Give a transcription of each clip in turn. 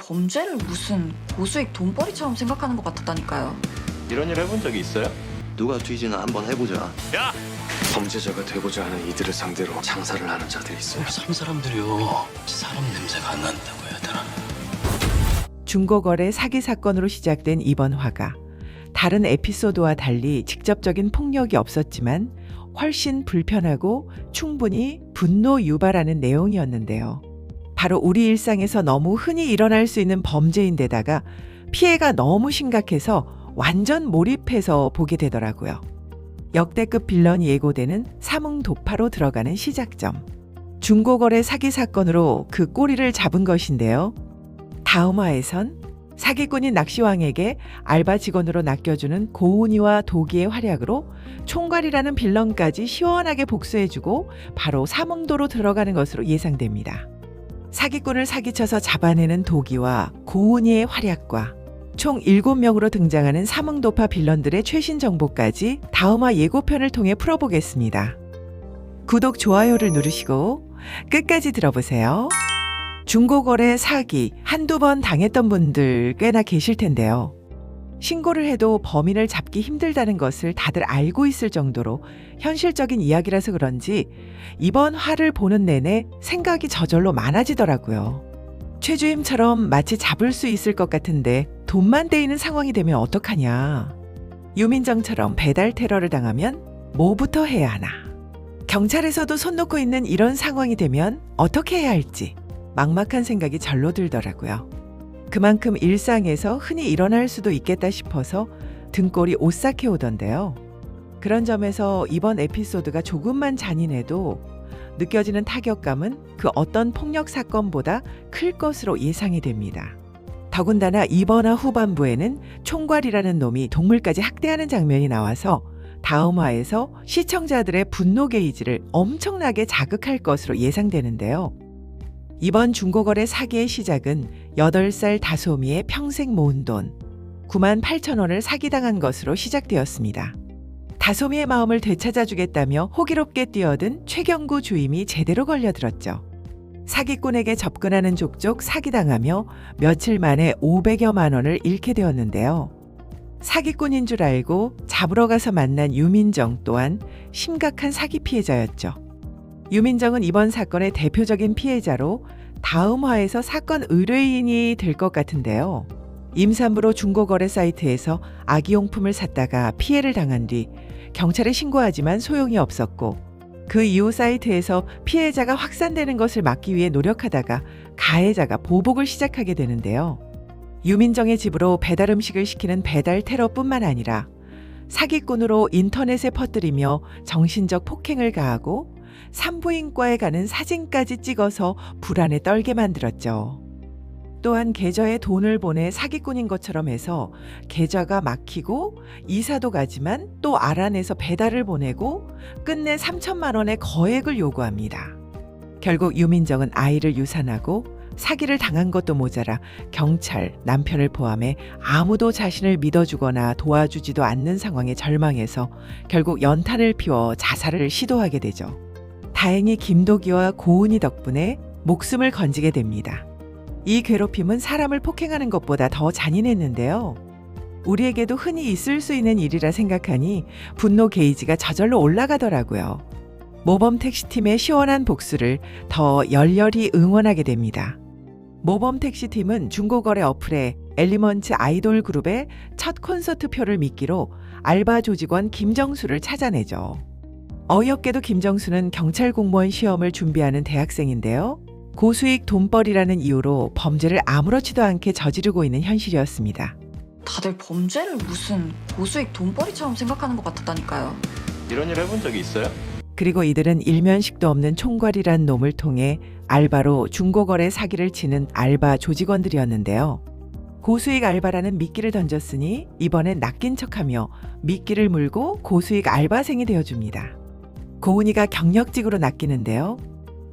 범죄를 무슨 고수익 돈벌이처럼 생각하는 것 같았다니까요. 이런 일 해본 적이 있어요? 누가 뒤지나 한번 해보자. 야! 범죄자가 되고자 하는 이들을 상대로 장사를 하는 자들이 있어요. 섬 사람들이요, 사람 냄새가 안 난다고 해야 되나? 중고거래 사기 사건으로 시작된 이번 화가 다른 에피소드와 달리 직접적인 폭력이 없었지만 훨씬 불편하고 충분히 분노 유발하는 내용이었는데요. 바로 우리 일상에서 너무 흔히 일어날 수 있는 범죄인데다가 피해가 너무 심각해서 완전 몰입해서 보게 되더라고요. 역대급 빌런이 예고되는 사문도파로 들어가는 시작점. 중고거래 사기 사건으로 그 꼬리를 잡은 것인데요. 다음 화에선 사기꾼인 낚시왕에게 알바 직원으로 낚여주는 고은이와 도기의 활약으로 총괄이라는 빌런까지 시원하게 복수해주고 바로 사문도로 들어가는 것으로 예상됩니다. 사기꾼을 사기쳐서 잡아내는 도기와 고은이의 활약과 총 7명으로 등장하는 사문도파 빌런들의 최신 정보까지 다음화 예고편을 통해 풀어보겠습니다. 구독, 좋아요를 누르시고 끝까지 들어보세요. 중고거래 사기 한두 번 당했던 분들 꽤나 계실 텐데요. 신고를 해도 범인을 잡기 힘들다는 것을 다들 알고 있을 정도로 현실적인 이야기라서 그런지 이번 화를 보는 내내 생각이 저절로 많아지더라고요. 최주임처럼 마치 잡을 수 있을 것 같은데 돈만 떼이는 상황이 되면 어떡하냐. 유민정처럼 배달 테러를 당하면 뭐부터 해야 하나. 경찰에서도 손 놓고 있는 이런 상황이 되면 어떻게 해야 할지 막막한 생각이 절로 들더라고요. 그만큼 일상에서 흔히 일어날 수도 있겠다 싶어서 등골이 오싹해 오던데요. 그런 점에서 이번 에피소드가 조금만 잔인해도 느껴지는 타격감은 그 어떤 폭력 사건보다 클 것으로 예상이 됩니다. 더군다나 이번화 후반부에는 총괄이라는 놈이 동물까지 학대하는 장면이 나와서 다음 화에서 시청자들의 분노 게이지를 엄청나게 자극할 것으로 예상되는데요. 이번 중고거래 사기의 시작은 8살 다솜이의 평생 모은 돈 98,000원을 사기당한 것으로 시작되었습니다. 다솜이의 마음을 되찾아주겠다며 호기롭게 뛰어든 최경구 주임이 제대로 걸려들었죠. 사기꾼에게 접근하는 족족 사기당하며 며칠 만에 500여만 원을 잃게 되었는데요. 사기꾼인 줄 알고 잡으러 가서 만난 유민정 또한 심각한 사기 피해자였죠. 유민정은 이번 사건의 대표적인 피해자로 다음 화에서 사건 의뢰인이 될 것 같은데요. 임산부로 중고거래 사이트에서 아기용품을 샀다가 피해를 당한 뒤 경찰에 신고하지만 소용이 없었고 그 이후 사이트에서 피해자가 확산되는 것을 막기 위해 노력하다가 가해자가 보복을 시작하게 되는데요. 유민정의 집으로 배달 음식을 시키는 배달 테러뿐만 아니라 사기꾼으로 인터넷에 퍼뜨리며 정신적 폭행을 가하고 산부인과에 가는 사진까지 찍어서 불안에 떨게 만들었죠. 또한 계좌에 돈을 보내 사기꾼인 것처럼 해서 계좌가 막히고 이사도 가지만 또 알아내서 배달을 보내고 끝내 3천만 원의 거액을 요구합니다. 결국 유민정은 아이를 유산하고 사기를 당한 것도 모자라 경찰, 남편을 포함해 아무도 자신을 믿어주거나 도와주지도 않는 상황에 절망해서 결국 연탄을 피워 자살을 시도하게 되죠. 다행히 김도기와 고은이 덕분에 목숨을 건지게 됩니다. 이 괴롭힘은 사람을 폭행하는 것보다 더 잔인했는데요. 우리에게도 흔히 있을 수 있는 일이라 생각하니 분노 게이지가 저절로 올라가더라고요. 모범 택시팀의 시원한 복수를 더 열렬히 응원하게 됩니다. 모범 택시팀은 중고거래 어플에 엘리먼트 아이돌 그룹의 첫 콘서트 표를 미끼로 알바 조직원 김정수를 찾아내죠. 어이없게도 김정수는 경찰 공무원 시험을 준비하는 대학생인데요. 고수익 돈벌이라는 이유로 범죄를 아무렇지도 않게 저지르고 있는 현실이었습니다. 다들 범죄를 무슨 고수익 돈벌이처럼 생각하는 것 같았다니까요. 이런 일 해본 적이 있어요? 그리고 이들은 일면식도 없는 총괄이란 놈을 통해 알바로 중고거래 사기를 치는 알바 조직원들이었는데요. 고수익 알바라는 미끼를 던졌으니 이번엔 낚인 척하며 미끼를 물고 고수익 알바생이 되어줍니다. 고은이가 경력직으로 낚이는데요.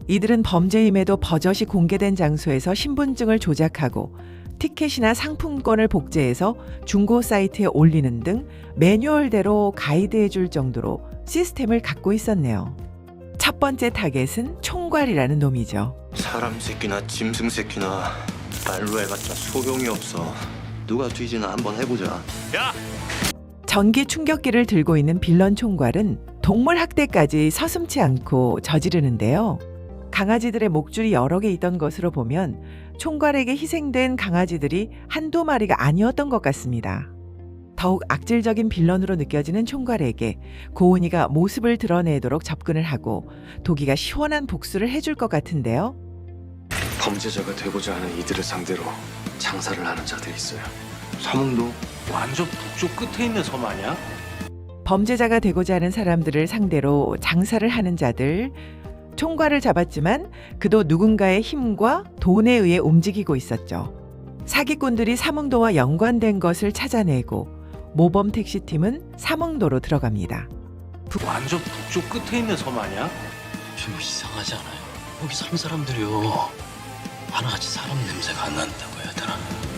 이들은 범죄임에도 버젓이 공개된 장소에서 신분증을 조작하고 티켓이나 상품권을 복제해서 중고 사이트에 올리는 등 매뉴얼대로 가이드해줄 정도로 시스템을 갖고 있었네요. 첫 번째 타겟은 총괄이라는 놈이죠. 사람 새끼나 짐승 새끼나 말로 해봤자 소용이 없어. 누가 뒤지나 한번 해보자. 전기 충격기를 들고 있는 빌런 총괄은 동물 학대까지 서슴지 않고 저지르는데요. 강아지들의 목줄이 여러 개 있던 것으로 보면 총괄에게 희생된 강아지들이 한두 마리가 아니었던 것 같습니다. 더욱 악질적인 빌런으로 느껴지는 총괄에게 고은이가 모습을 드러내도록 접근을 하고 도기가 시원한 복수를 해줄 것 같은데요. 범죄자가 되고자 하는 이들을 상대로 장사를 하는 자들이 있어요. 삼흥도 완전 북쪽 끝에 있는 섬 아니야? 범죄자가 되고자 하는 사람들을 상대로 장사를 하는 자들, 총괄을 잡았지만 그도 누군가의 힘과 돈에 의해 움직이고 있었죠. 사기꾼들이 삼흥도와 연관된 것을 찾아내고 모범 택시팀은 삼흥도로 들어갑니다. 완전 북쪽 끝에 있는 섬 아니야? 좀 이상하지 않아요? 여기 산 사람들이요. 하나같이 사람 냄새가 안 난다고 해야 되나?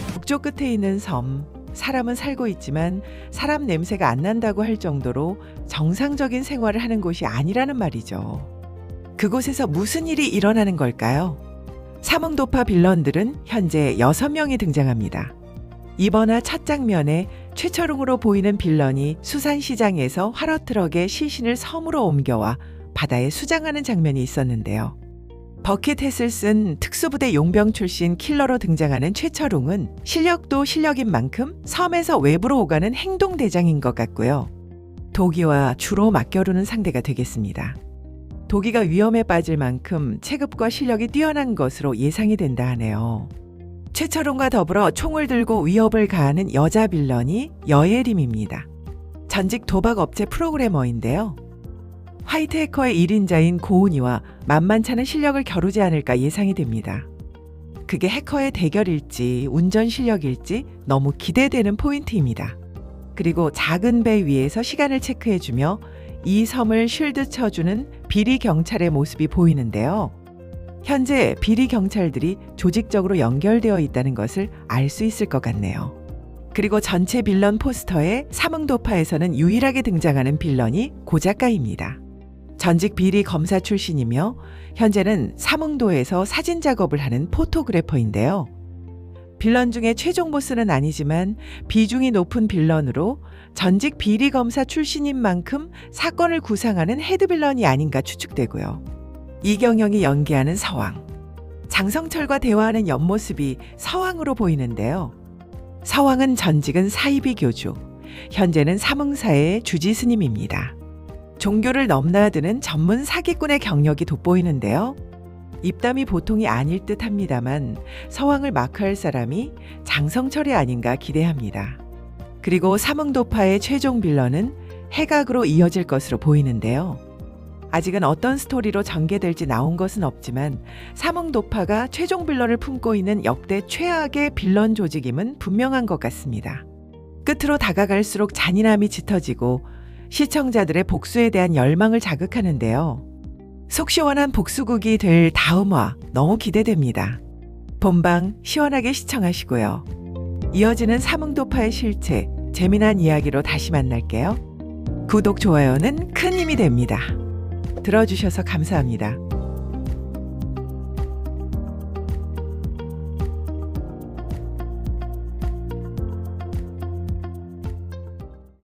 북쪽 끝에 있는 섬, 사람은 살고 있지만 사람 냄새가 안 난다고 할 정도로 정상적인 생활을 하는 곳이 아니라는 말이죠. 그곳에서 무슨 일이 일어나는 걸까요? 삼흥도파 빌런들은 현재 6명이 등장합니다. 이번화 첫 장면에 최철웅으로 보이는 빌런이 수산시장에서 화로트럭에 시신을 섬으로 옮겨와 바다에 수장하는 장면이 있었는데요. 버킷햇을 쓴 특수부대 용병 출신 킬러로 등장하는 최철웅은 실력도 실력인 만큼 섬에서 외부로 오가는 행동대장인 것 같고요. 도기와 주로 맞겨루는 상대가 되겠습니다. 도기가 위험에 빠질 만큼 체급과 실력이 뛰어난 것으로 예상이 된다 하네요. 최철웅과 더불어 총을 들고 위협을 가하는 여자 빌런이 여예림입니다. 전직 도박업체 프로그래머인데요. 화이트 해커의 1인자인 고은이와 만만찮은 실력을 겨루지 않을까 예상이 됩니다. 그게 해커의 대결일지 운전 실력일지 너무 기대되는 포인트입니다. 그리고 작은 배 위에서 시간을 체크해주며 이 섬을 쉴드 쳐주는 비리 경찰의 모습이 보이는데요. 현재 비리 경찰들이 조직적으로 연결되어 있다는 것을 알 수 있을 것 같네요. 그리고 전체 빌런 포스터에 삼흥도파에서는 유일하게 등장하는 빌런이 고작가입니다. 전직 비리 검사 출신이며 현재는 삼흥도에서 사진 작업을 하는 포토그래퍼인데요. 빌런 중에 최종 보스는 아니지만 비중이 높은 빌런으로 전직 비리 검사 출신인 만큼 사건을 구상하는 헤드빌런이 아닌가 추측되고요. 이경영이 연기하는 서왕, 장성철과 대화하는 옆모습이 서왕으로 보이는데요. 서왕은 전직은 사이비 교주, 현재는 삼흥사의 주지 스님입니다. 종교를 넘나드는 전문 사기꾼의 경력이 돋보이는데요. 입담이 보통이 아닐 듯 합니다만 서왕을 마크할 사람이 장성철이 아닌가 기대합니다. 그리고 삼흥도파의 최종 빌런은 해각으로 이어질 것으로 보이는데요. 아직은 어떤 스토리로 전개될지 나온 것은 없지만 삼흥도파가 최종 빌런을 품고 있는 역대 최악의 빌런 조직임은 분명한 것 같습니다. 끝으로 다가갈수록 잔인함이 짙어지고 시청자들의 복수에 대한 열망을 자극하는데요. 속 시원한 복수극이 될 다음화 너무 기대됩니다. 본방 시원하게 시청하시고요. 이어지는 삼흥도파의 실체, 재미난 이야기로 다시 만날게요. 구독, 좋아요는 큰 힘이 됩니다. 들어주셔서 감사합니다.